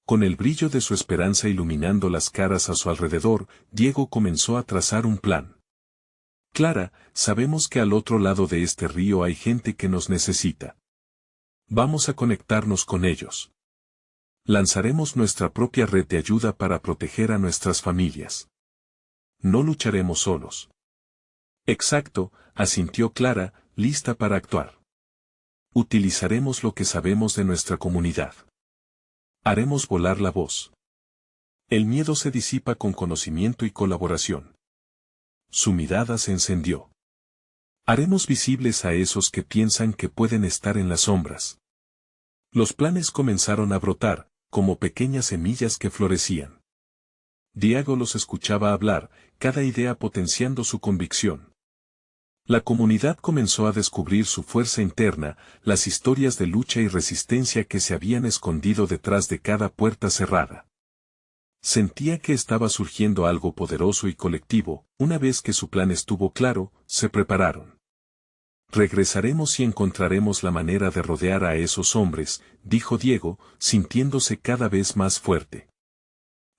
Con el brillo de su esperanza iluminando las caras a su alrededor, Diego comenzó a trazar un plan. Clara, sabemos que al otro lado de este río hay gente que nos necesita. Vamos a conectarnos con ellos. Lanzaremos nuestra propia red de ayuda para proteger a nuestras familias. No lucharemos solos. Exacto, asintió Clara, lista para actuar. Utilizaremos lo que sabemos de nuestra comunidad. Haremos volar la voz. El miedo se disipa con conocimiento y colaboración. Su mirada se encendió. Haremos visibles a esos que piensan que pueden estar en las sombras. Los planes comenzaron a brotar, como pequeñas semillas que florecían. Diego los escuchaba hablar, cada idea potenciando su convicción. La comunidad comenzó a descubrir su fuerza interna, las historias de lucha y resistencia que se habían escondido detrás de cada puerta cerrada. Sentía que estaba surgiendo algo poderoso y colectivo. Una vez que su plan estuvo claro, se prepararon. Regresaremos y encontraremos la manera de rodear a esos hombres, dijo Diego, sintiéndose cada vez más fuerte.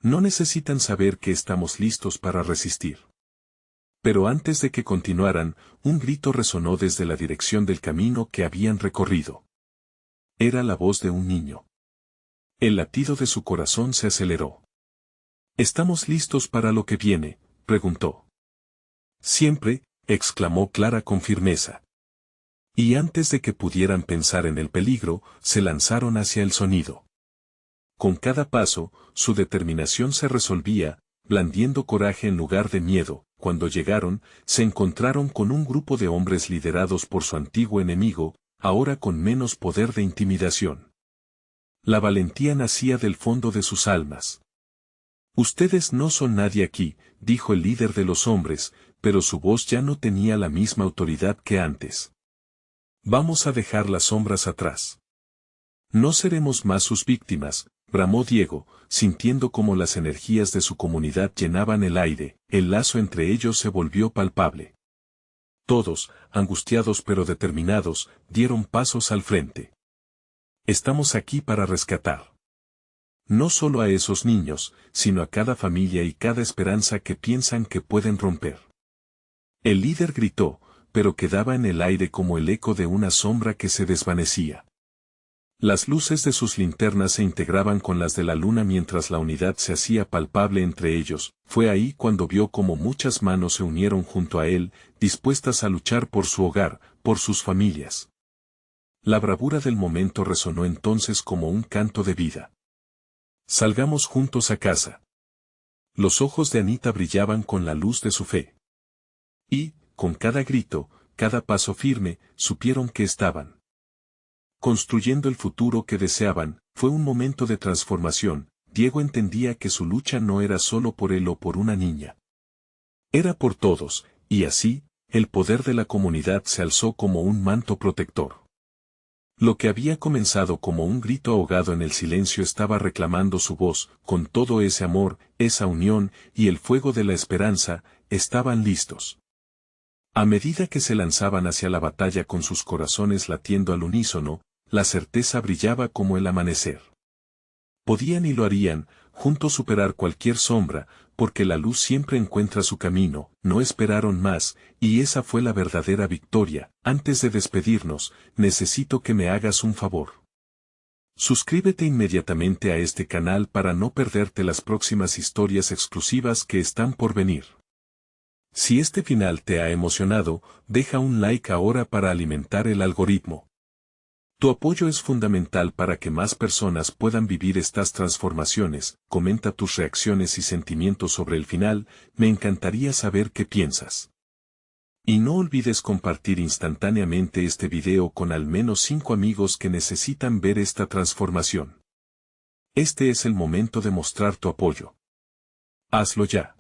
No necesitan saber que estamos listos para resistir. Pero antes de que continuaran, un grito resonó desde la dirección del camino que habían recorrido. Era la voz de un niño. El latido de su corazón se aceleró. ¿Estamos listos para lo que viene?, preguntó. Siempre, exclamó Clara con firmeza. Y antes de que pudieran pensar en el peligro, se lanzaron hacia el sonido. Con cada paso, su determinación se resolvía, blandiendo coraje en lugar de miedo. Cuando llegaron, se encontraron con un grupo de hombres liderados por su antiguo enemigo, ahora con menos poder de intimidación. La valentía nacía del fondo de sus almas. Ustedes no son nadie aquí, dijo el líder de los hombres, pero su voz ya no tenía la misma autoridad que antes. Vamos a dejar las sombras atrás. No seremos más sus víctimas, bramó Diego, sintiendo cómo las energías de su comunidad llenaban el aire. El lazo entre ellos se volvió palpable. Todos, angustiados pero determinados, dieron pasos al frente. Estamos aquí para rescatar. No solo a esos niños, sino a cada familia y cada esperanza que piensan que pueden romper. El líder gritó, pero quedaba en el aire como el eco de una sombra que se desvanecía. Las luces de sus linternas se integraban con las de la luna mientras la unidad se hacía palpable entre ellos. Fue ahí cuando vio cómo muchas manos se unieron junto a él, dispuestas a luchar por su hogar, por sus familias. La bravura del momento resonó entonces como un canto de vida. Salgamos juntos a casa. Los ojos de Anita brillaban con la luz de su fe. Y, con cada grito, cada paso firme, supieron que estaban construyendo el futuro que deseaban. Fue un momento de transformación. Diego entendía que su lucha no era solo por él o por una niña. Era por todos, y así, el poder de la comunidad se alzó como un manto protector. Lo que había comenzado como un grito ahogado en el silencio estaba reclamando su voz. Con todo ese amor, esa unión, y el fuego de la esperanza, estaban listos. A medida que se lanzaban hacia la batalla con sus corazones latiendo al unísono, la certeza brillaba como el amanecer. Podían y lo harían, juntos superar cualquier sombra, porque la luz siempre encuentra su camino. No esperaron más, y esa fue la verdadera victoria. Antes de despedirnos, necesito que me hagas un favor. Suscríbete inmediatamente a este canal para no perderte las próximas historias exclusivas que están por venir. Si este final te ha emocionado, deja un like ahora para alimentar el algoritmo. Tu apoyo es fundamental para que más personas puedan vivir estas transformaciones. Comenta tus reacciones y sentimientos sobre el final, me encantaría saber qué piensas. Y no olvides compartir instantáneamente este video con al menos 5 amigos que necesitan ver esta transformación. Este es el momento de mostrar tu apoyo. Hazlo ya.